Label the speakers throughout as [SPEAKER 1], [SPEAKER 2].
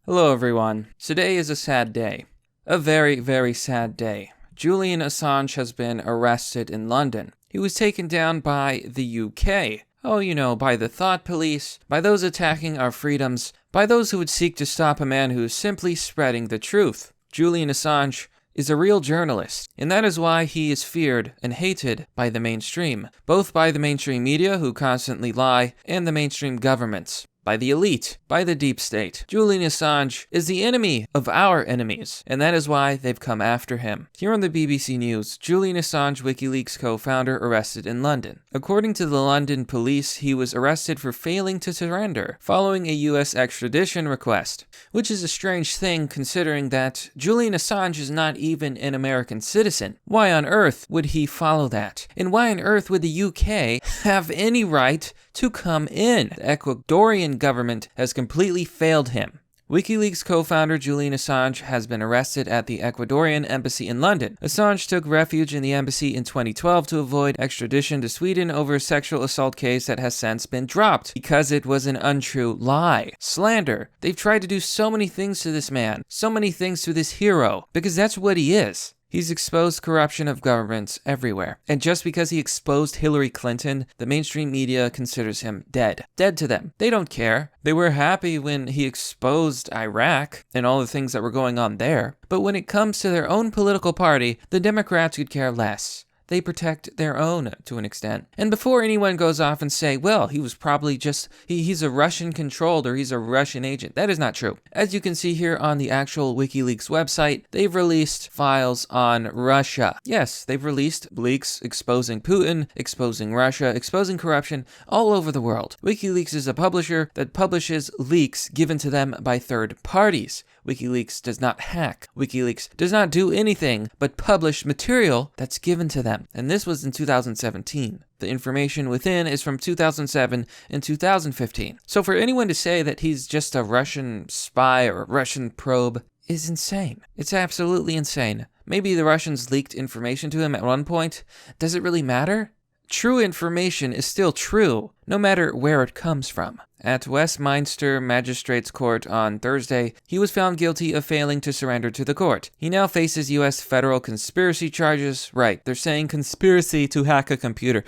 [SPEAKER 1] Hello everyone. Today is a sad day. A very, very sad day. Julian Assange has been arrested in London. He was taken down by the UK. Oh, you know, by the thought police, by those attacking our freedoms, by those who would seek to stop a man who is simply spreading the truth. Julian Assange is a real journalist, and that is why he is feared and hated by the mainstream, both by the mainstream media who constantly lie, and the mainstream governments. By the elite, by the deep state. Julian Assange is the enemy of our enemies, and that is why they've come after him. Here on the BBC News, Julian Assange, WikiLeaks co-founder, arrested in London. According to the London police, he was arrested for failing to surrender, following a US extradition request, which is a strange thing considering that Julian Assange is not even an American citizen. Why on earth would he follow that? And why on earth would the UK have any right to come in? The Ecuadorian government has completely failed him. WikiLeaks co-founder Julian Assange has been arrested at the Ecuadorian embassy in London. Assange took refuge in the embassy in 2012 to avoid extradition to Sweden over a sexual assault case that has since been dropped because it was an untrue lie. Slander. They've tried to do so many things to this man, so many things to this hero, because that's what he is. He's exposed corruption of governments everywhere. And just because he exposed Hillary Clinton, the mainstream media considers him dead. Dead to them. They don't care. They were happy when he exposed Iraq and all the things that were going on there. But when it comes to their own political party, the Democrats could care less. They protect their own to an extent. And before anyone goes off and say, well, he was probably just, he's a Russian controlled or he's a Russian agent. That is not true. As you can see here on the actual WikiLeaks website, they've released files on Russia. Yes, they've released leaks exposing Putin, exposing Russia, exposing corruption all over the world. WikiLeaks is a publisher that publishes leaks given to them by third parties. WikiLeaks does not hack. WikiLeaks does not do anything but publish material that's given to them. And this was in 2017. The information within is from 2007 and 2015. So for anyone to say that he's just a Russian spy or a Russian probe is insane. It's absolutely insane. Maybe the Russians leaked information to him at one point. Does it really matter? True information is still true, no matter where it comes from. At Westminster Magistrates Court on Thursday, he was found guilty of failing to surrender to the court. He now faces U.S. federal conspiracy charges. Right, they're saying conspiracy to hack a computer.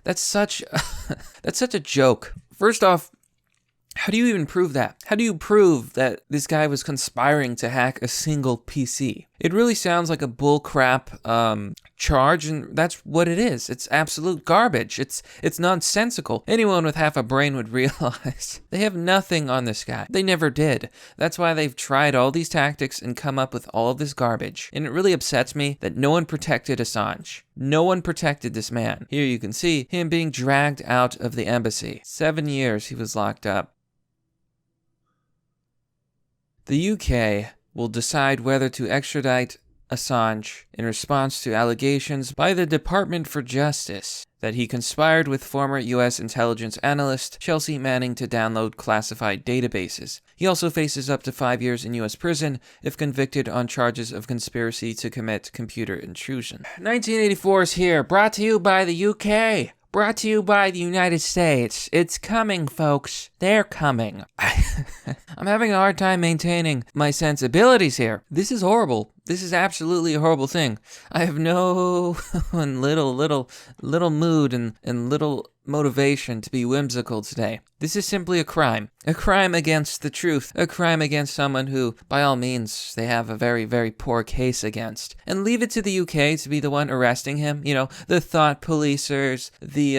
[SPEAKER 1] That's such a joke. First off, how do you even prove that? How do you prove that this guy was conspiring to hack a single PC? It really sounds like a bullcrap charge, and that's what it is. It's absolute garbage. It's nonsensical. Anyone with half a brain would realize they have nothing on this guy. They never did. That's why they've tried all these tactics and come up with all of this garbage. And it really upsets me that no one protected Assange. No one protected this man. Here you can see him being dragged out of the embassy. 7 years he was locked up. The UK will decide whether to extradite Assange in response to allegations by the Department for Justice that he conspired with former U.S. intelligence analyst Chelsea Manning to download classified databases. He also faces up to 5 years in U.S. prison if convicted on charges of conspiracy to commit computer intrusion. 1984 is here, brought to you by the UK. Brought to you by the United States. It's coming, folks. They're coming. I'm having a hard time maintaining my sensibilities here. This is horrible. This is absolutely a horrible thing. I have no little mood and little motivation to be whimsical today. This is simply a crime. A crime against the truth. A crime against someone who, by all means, they have a very, very poor case against. And leave it to the UK to be the one arresting him. You know, the thought policers, the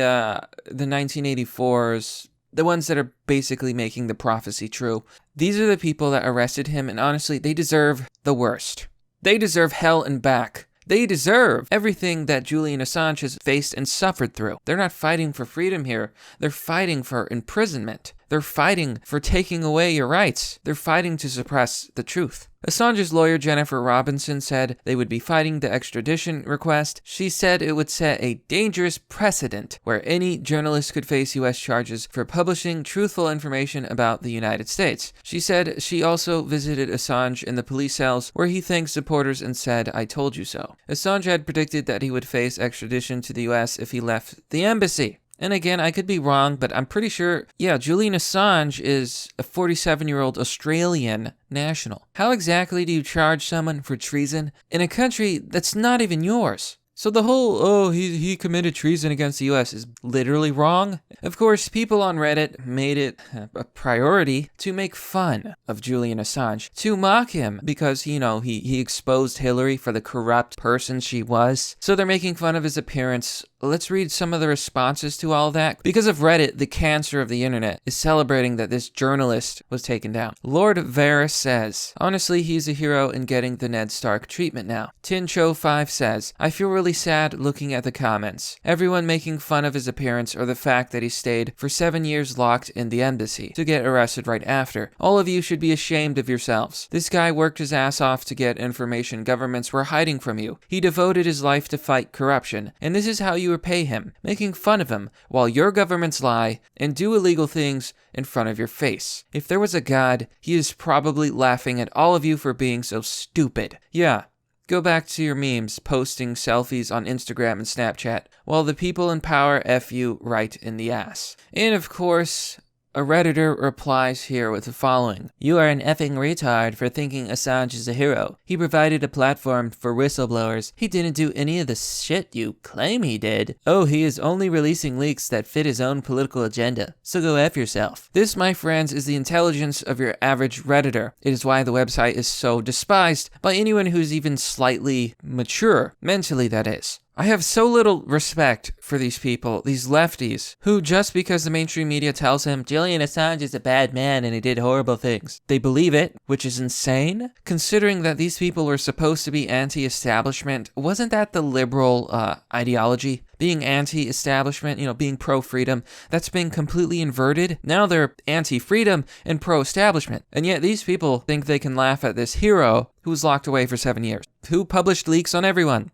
[SPEAKER 1] 1984s, the ones that are basically making the prophecy true. These are the people that arrested him, and honestly, they deserve the worst. They deserve hell and back. They deserve everything that Julian Assange has faced and suffered through. They're not fighting for freedom here. They're fighting for imprisonment. They're fighting for taking away your rights. They're fighting to suppress the truth. Assange's lawyer Jennifer Robinson said they would be fighting the extradition request. She said it would set a dangerous precedent where any journalist could face U.S. charges for publishing truthful information about the United States. She said she also visited Assange in the police cells where he thanked supporters and said, "I told you so." Assange had predicted that he would face extradition to the U.S. if he left the embassy. And again, I could be wrong, but I'm pretty sure, yeah, Julian Assange is a 47-year-old Australian national. How exactly do you charge someone for treason in a country that's not even yours? So the whole, oh, he committed treason against the US is literally wrong. Of course, people on Reddit made it a priority to make fun of Julian Assange, to mock him because, you know, he exposed Hillary for the corrupt person she was. So they're making fun of his appearance. Let's read some of the responses to all that. Because of Reddit, the cancer of the internet is celebrating that this journalist was taken down. Lord Varys says, honestly, he's a hero in getting the Ned Stark treatment now. Tincho5 says, I feel really sad looking at the comments. Everyone making fun of his appearance or the fact that he stayed for 7 years locked in the embassy to get arrested right after. All of you should be ashamed of yourselves. This guy worked his ass off to get information governments were hiding from you. He devoted his life to fight corruption, and this is how you repay him, making fun of him while your governments lie and do illegal things in front of your face. If there was a god, he is probably laughing at all of you for being so stupid. Yeah. Go back to your memes, posting selfies on Instagram and Snapchat, while the people in power F you right in the ass. And of course, a Redditor replies here with the following. You are an effing retard for thinking Assange is a hero. He provided a platform for whistleblowers. He didn't do any of the shit you claim he did. Oh, he is only releasing leaks that fit his own political agenda. So go F yourself. This, my friends, is the intelligence of your average Redditor. It is why the website is so despised by anyone who's even slightly mature, mentally that is. I have so little respect for these people, these lefties, who just because the mainstream media tells him Julian Assange is a bad man and he did horrible things, they believe it, which is insane. Considering that these people were supposed to be anti-establishment, wasn't that the liberal ideology? Being anti-establishment, you know, being pro-freedom, that's been completely inverted. Now they're anti-freedom and pro-establishment. And yet these people think they can laugh at this hero who was locked away for 7 years, who published leaks on everyone.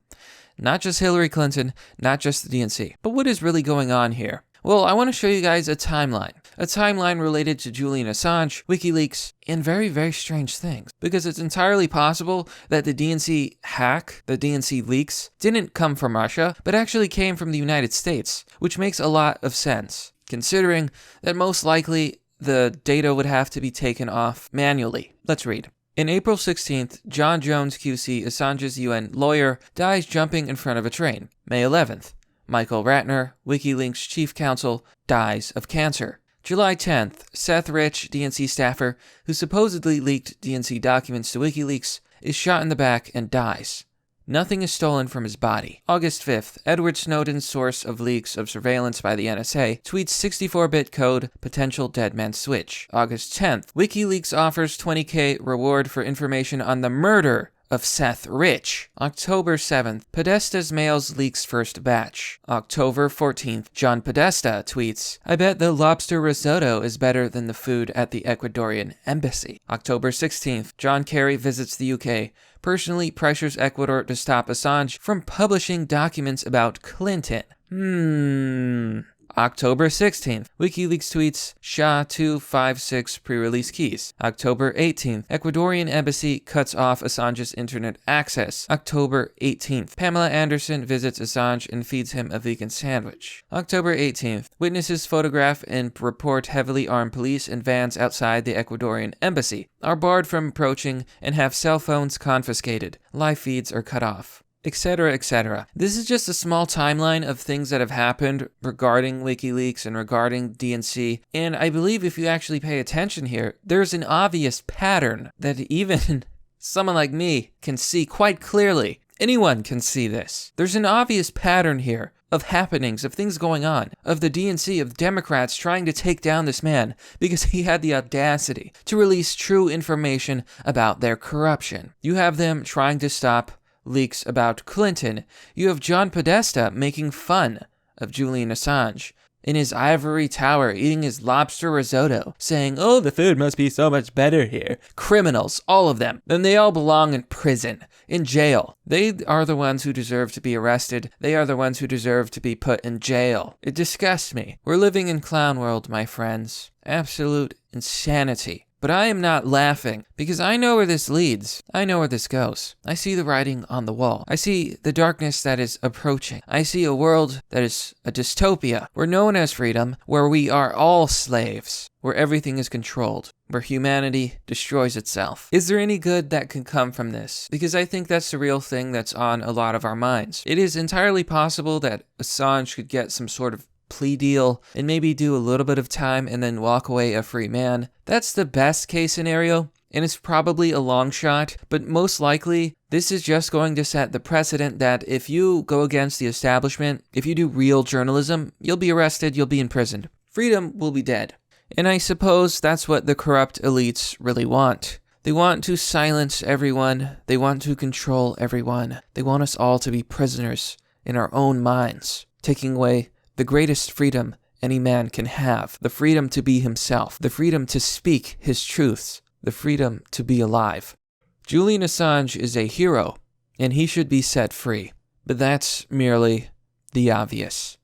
[SPEAKER 1] Not just Hillary Clinton, not just the DNC. But what is really going on here? Well, I want to show you guys a timeline related to Julian Assange, WikiLeaks, and very, very strange things. Because it's entirely possible that the DNC hack, the DNC leaks, didn't come from Russia, but actually came from the United States, which makes a lot of sense, considering that most likely the data would have to be taken off manually. Let's read. In April 16th, John Jones QC, Assange's UN lawyer, dies jumping in front of a train. May 11th, Michael Ratner, WikiLeaks chief counsel, dies of cancer. July 10th, Seth Rich, DNC staffer, who supposedly leaked DNC documents to WikiLeaks, is shot in the back and dies. Nothing is stolen from his body. August 5th, Edward Snowden's source of leaks of surveillance by the NSA tweets 64-bit code, potential dead man switch. August 10th, WikiLeaks offers $20,000 reward for information on the murder of Seth Rich. October 7th, Podesta's mails leaks first batch. October 14th, John Podesta tweets, I bet the lobster risotto is better than the food at the Ecuadorian embassy. October 16th, John Kerry visits the UK, personally pressures Ecuador to stop Assange from publishing documents about Clinton. October 16th, WikiLeaks tweets, SHA-256 pre-release keys. October 18th, Ecuadorian embassy cuts off Assange's internet access. October 18th, Pamela Anderson visits Assange and feeds him a vegan sandwich. October 18th, witnesses photograph and report heavily armed police and vans outside the Ecuadorian embassy, are barred from approaching, and have cell phones confiscated. Live feeds are cut off. Etc., etc. This is just a small timeline of things that have happened regarding WikiLeaks and regarding DNC, and I believe if you actually pay attention here, there's an obvious pattern that even someone like me can see quite clearly. Anyone can see this. There's an obvious pattern here of happenings, of things going on, of the DNC, of Democrats trying to take down this man because he had the audacity to release true information about their corruption. You have them trying to stop leaks about Clinton. You have John Podesta making fun of Julian Assange in his ivory tower eating his lobster risotto, saying, oh, the food must be so much better here. Criminals, all of them. Then they all belong in prison, in jail. They are the ones who deserve to be arrested. They are the ones who deserve to be put in jail. It disgusts me. We're living in clown world, my friends. Absolute insanity. But I am not laughing, because I know where this leads. I know where this goes. I see the writing on the wall. I see the darkness that is approaching. I see a world that is a dystopia, where no one has freedom, where we are all slaves, where everything is controlled, where humanity destroys itself. Is there any good that can come from this? Because I think that's the real thing that's on a lot of our minds. It is entirely possible that Assange could get some sort of plea deal and maybe do a little bit of time and then walk away a free man. That's the best case scenario, and it's probably a long shot, but most likely this is just going to set the precedent that if you go against the establishment, if you do real journalism, you'll be arrested, you'll be imprisoned. Freedom will be dead. And I suppose that's what the corrupt elites really want. They want to silence everyone. They want to control everyone. They want us all to be prisoners in our own minds, taking away the greatest freedom any man can have, the freedom to be himself, the freedom to speak his truths, the freedom to be alive. Julian Assange is a hero, and he should be set free. But that's merely the obvious.